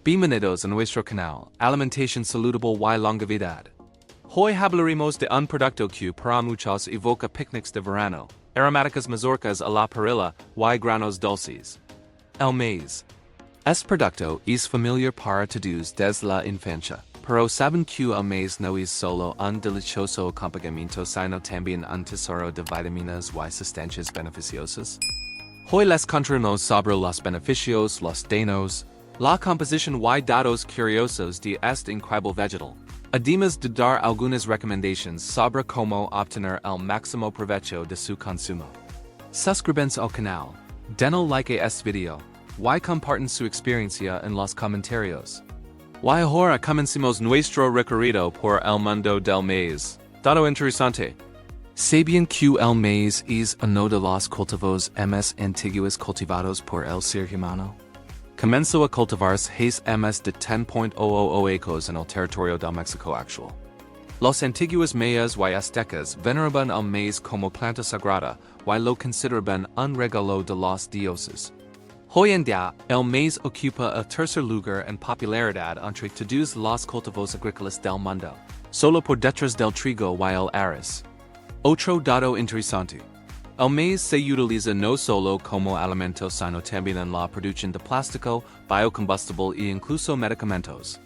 Bienvenidos a nuestro canal, alimentación saludable y longevidad. Hoy hablaremos de un producto que para muchos evoca picnics de verano, aromáticas mazorcas a la parrilla y granos dulces. El maíz. Este producto es familiar para todos desde la infancia, pero saben que el maíz no es solo un delicioso acompañamiento sino también un tesoro de vitaminas y sustancias beneficiosas. Hoy les contaremos sobre los beneficios, los daños, la composición y datos curiosos de este increíble vegetal. Además de dar algunas recomendaciones sobre cómo obtener el máximo provecho de su consumo. Suscríbanse al canal, denle like a este video, y compartan su experiencia en los comentarios. Y ahora comencemos nuestro recorrido por el mundo del maíz. Dato interesante. ¿Sabían que el maíz es uno de los cultivos más antiguos cultivados por el ser humano? Comenzó a cultivarse hace más de 10.000 acres en el territorio del México actual. Los antiguos mayas y aztecas veneraban el maíz como planta sagrada y lo consideraban un regalo de los dioses. Hoy en día, el maíz ocupa el tercer lugar en popularidad entre todos los cultivos agrícolas del mundo, solo por detrás del trigo y el arroz. Otro dato interesante. El maíz se utiliza no solo como alimento sino también en la producción de plástico, biocombustible e incluso medicamentos.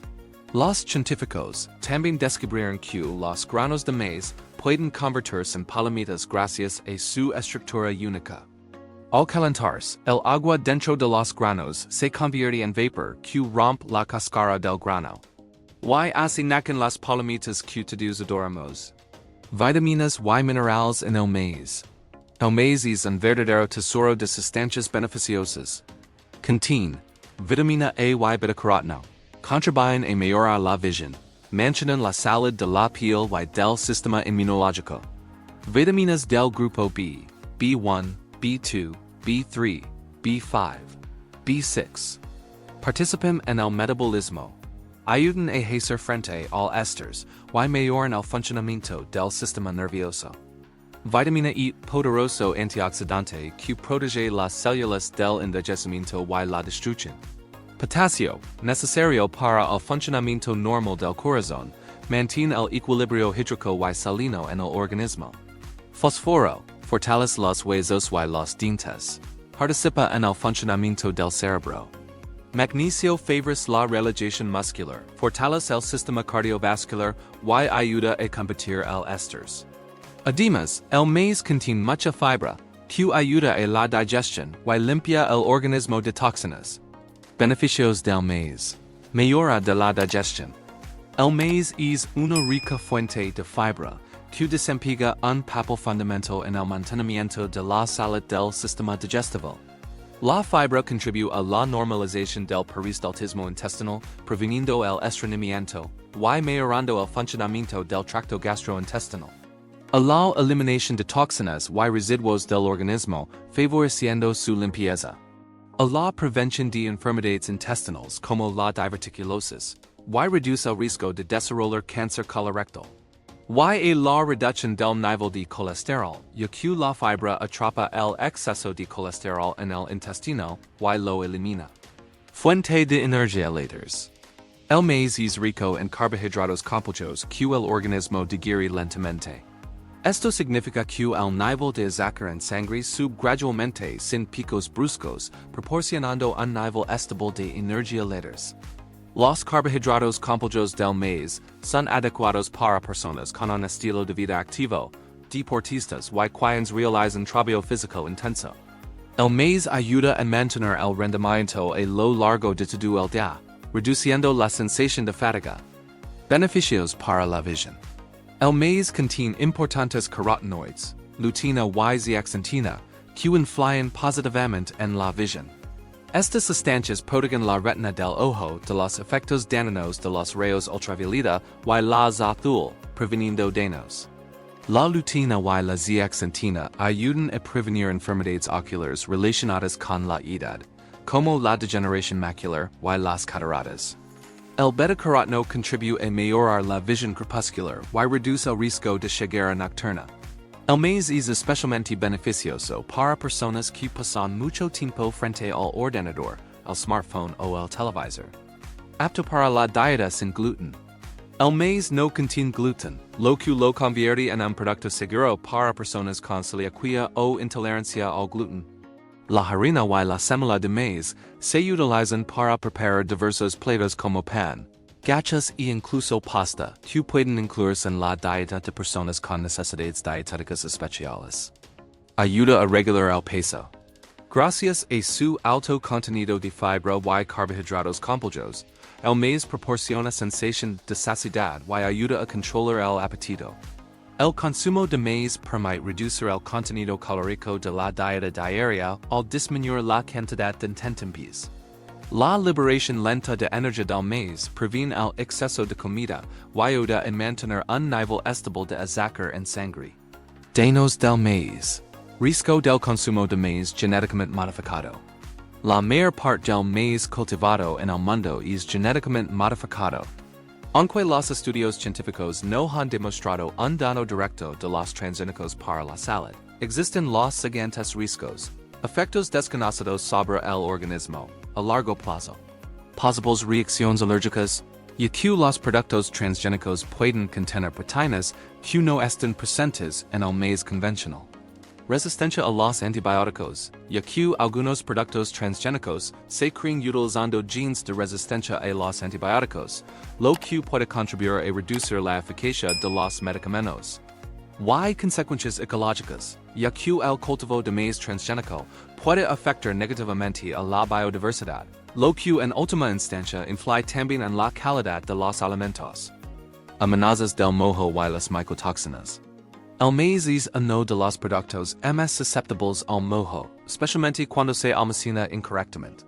Los científicos también descubrieron que los granos de maíz pueden convertirse en palomitas gracias a su estructura única. Al calentarse, el agua dentro de los granos se convierte en vapor que rompe la cáscara del grano. Y así nacen las palomitas que todos adoramos. Vitaminas y minerales en el maíz. El maíz es un verdadero tesoro de sustancias beneficiosas. Contiene vitamina A y beta-caroteno, contribuyen a mejorar la visión, mantienen la salud de la piel y del sistema inmunológico. Vitaminas del grupo B, B1, B2, B3, B5, B6. Participan en el metabolismo. Ayudan a hacer frente al estrés y mejoran el funcionamiento del sistema nervioso. Vitamina E, poderoso antioxidante que protege las células del envejecimiento y la destrucción. Potasio, necesario para el funcionamiento normal del corazón, mantiene el equilibrio hídrico y salino en el organismo. Fósforo, fortalece los huesos y los dientes. Participa en el funcionamiento del cerebro. Magnesio favorece la relajación muscular, fortalece el sistema cardiovascular y ayuda a combatir el estrés. Además, el maíz contiene mucha fibra, que ayuda a la digestión y limpia el organismo de toxinas. Beneficios del maíz. Mejora de la digestión. El maíz es una rica fuente de fibra, que desempeña un papel fundamental en el mantenimiento de la salud del sistema digestivo. La fibra contribuye a la normalización del peristaltismo intestinal, previniendo el estreñimiento y mejorando el funcionamiento del tracto gastrointestinal. A la eliminación de toxinas y residuos del organismo, favoreciendo su limpieza. A la prevención de enfermedades intestinales como la diverticulosis, y reduce el riesgo de desarrollar cáncer colorectal. Y a la reducción del nivel de colesterol, ya que la fibra atrapa el exceso de colesterol en el intestino y lo elimina. Fuente de energía leaders. El maíz es rico en carbohidratos complejos que el organismo digiere lentamente. Esto significa que el nivel de azúcar en sangre sube gradualmente sin picos bruscos, proporcionando un nivel estable de energía leaders. Los carbohidratos complejos del maíz son adecuados para personas con un estilo de vida activo, deportistas y quienes realizan trabajo físico intenso. El maíz ayuda a mantener el rendimiento a lo largo de todo el día, reduciendo la sensación de fatiga. Beneficios para la visión. El maíz contiene importantes carotenoides, luteína y zeaxantina, que influyen positivamente en la visión. Estas sustancias protegen la retina del ojo de los efectos dañinos de los rayos ultravioleta y la azul, previniendo daños. La luteína y la zeaxantina ayudan a prevenir enfermedades oculares relacionadas con la edad, como la degeneración macular y las cataratas. El beta-caroteno contribuye a mejorar la visión crepuscular y reduce el riesgo de ceguera nocturna. El maíz es especialmente beneficioso para personas que pasan mucho tiempo frente al ordenador, el smartphone o el televisor. apto para la dieta sin gluten. El maíz no contiene gluten, lo que lo convierte en un producto seguro para personas con celiaquía o intolerancia al gluten. La harina y la semilla de maíz se utilizan para preparar diversos platos como pan, gachas e incluso pasta, que pueden incluirse en la dieta de personas con necesidades dietéticas especiales. Ayuda a regular el peso. Gracias a su alto contenido de fibra y carbohidratos complejos, el maíz proporciona sensación de saciedad y ayuda a controlar el apetito. El consumo de maíz permite reducir el contenido calórico de la dieta diaria al disminuir la cantidad de tentempiés. La liberación lenta de energía del maíz previene el exceso de comida y ayuda a mantener un nivel estable de azúcar en sangre. Daños del maíz. Riesgo del consumo de maíz genéticamente modificado. La mayor parte del maíz cultivado en el mundo es genéticamente modificado. Aunque los estudios científicos no han demostrado un daño directo de los transgénicos para la salud, existen los siguientes riesgos. Efectos desconocidos sobre el organismo, a largo plazo. Posibles reacciones alérgicas. Y que los productos transgénicos pueden contener proteínas que no están presentes en el maíz convencional. Resistencia a los antibióticos, ya que algunos productos transgénicos se crean utilizando genes de resistencia a los antibióticos, lo que puede contribuir a reducir la eficacia de los medicamentos. Y consecuencias ecológicas, ya que el cultivo de maíz transgénico puede afectar negativamente a la biodiversidad, lo que en última instancia influye también en la calidad de los alimentos. Amenazas del moho y las mycotoxinas. El maíz es uno de los productos más susceptibles al moho, especialmente cuando se almacena incorrectamente.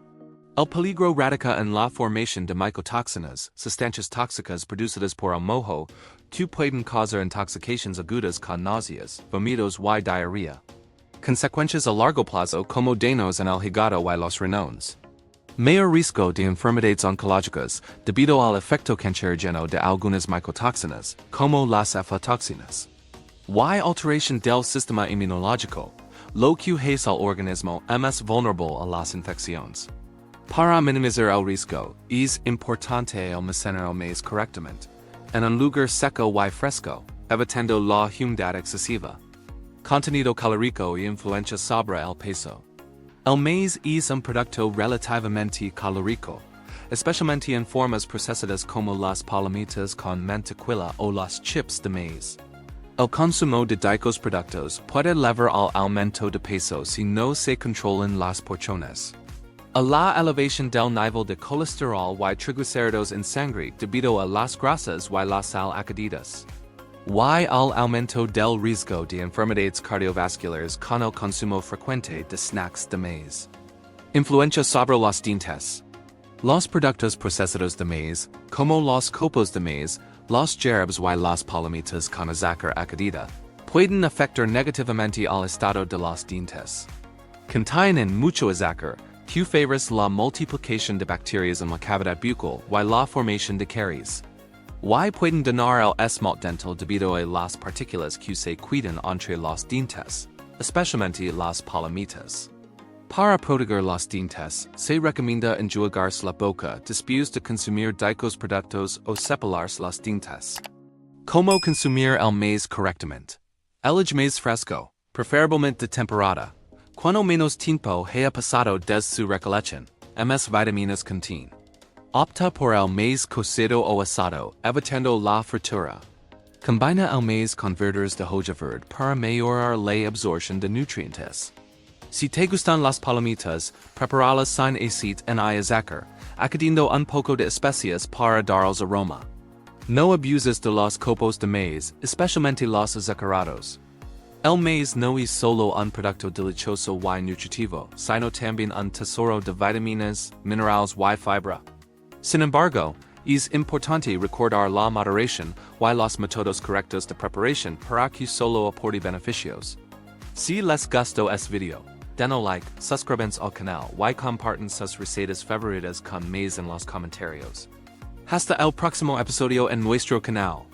El peligro radica en la formación de mycotoxinas, sustancias tóxicas producidas por el moho, que pueden causar intoxicaciones agudas con náuseas, vómitos y diarrea. Consecuencias a largo plazo como daños en el hígado y los riñones. Mayor riesgo de enfermedades oncológicas debido al efecto cancerígeno de algunas mycotoxinas, como las aflatoxinas. Y alteración del sistema inmunológico, lo que hace al organismo más vulnerable a las infecciones. Para minimizar el riesgo, es importante almacenar el maíz correctamente, en un lugar seco y fresco, evitando la humedad excesiva. Contenido calórico y influencia sobre el peso. El maíz es un producto relativamente calórico, especialmente en formas procesadas como las palomitas con mantequilla o los chips de maíz. El consumo de dichos productos puede llevar al aumento de peso si no se controlan las porciones. A la elevación del nivel de colesterol y triglicéridos en sangre debido a las grasas y las sal añadidas. Y al aumento del riesgo de enfermedades cardiovasculares con el consumo frecuente de snacks de maíz. Influencia sobre los dientes. Los productos procesados de maíz, como los copos de maíz, los gerbes y las palomitas con azúcar añadida, pueden afectar negativamente al estado de los dientes. Contienen mucho azúcar, que favorece la multiplicación de bacterias en la cavidad bucal y la formación de caries. Y pueden dañar el esmalte dental debido a las partículas que se quedan entre los dientes, especialmente las palomitas. Para proteger los dientes, se recomienda enjuagarse la boca después de consumir dichos productos o cepillarse los dientes. Cómo consumir el maíz correctamente. Elige maíz fresco, preferiblemente de temporada. Cuando menos tiempo haya pasado desde su recolección, más vitaminas contiene. Opta por el maíz cocido o asado, evitando la fritura. Combina el maíz con verduras de hoja verde para mejorar la absorción de nutrientes. Si te gustan las palomitas, preparalas sin aceite en azúcar, añadiendo un poco de especias para darles aroma. No abuses de los copos de maíz, especialmente los azucarados. El maíz no es solo un producto delicioso y nutritivo, sino también un tesoro de vitaminas, minerales y fibra. Sin embargo, es importante recordar la moderación y los métodos correctos de preparación para que solo aporte beneficios. Si les gustó este video, denle like, suscríbanse al canal y compartan sus recetas favoritas con maíz en los comentarios. Hasta el próximo episodio en nuestro canal.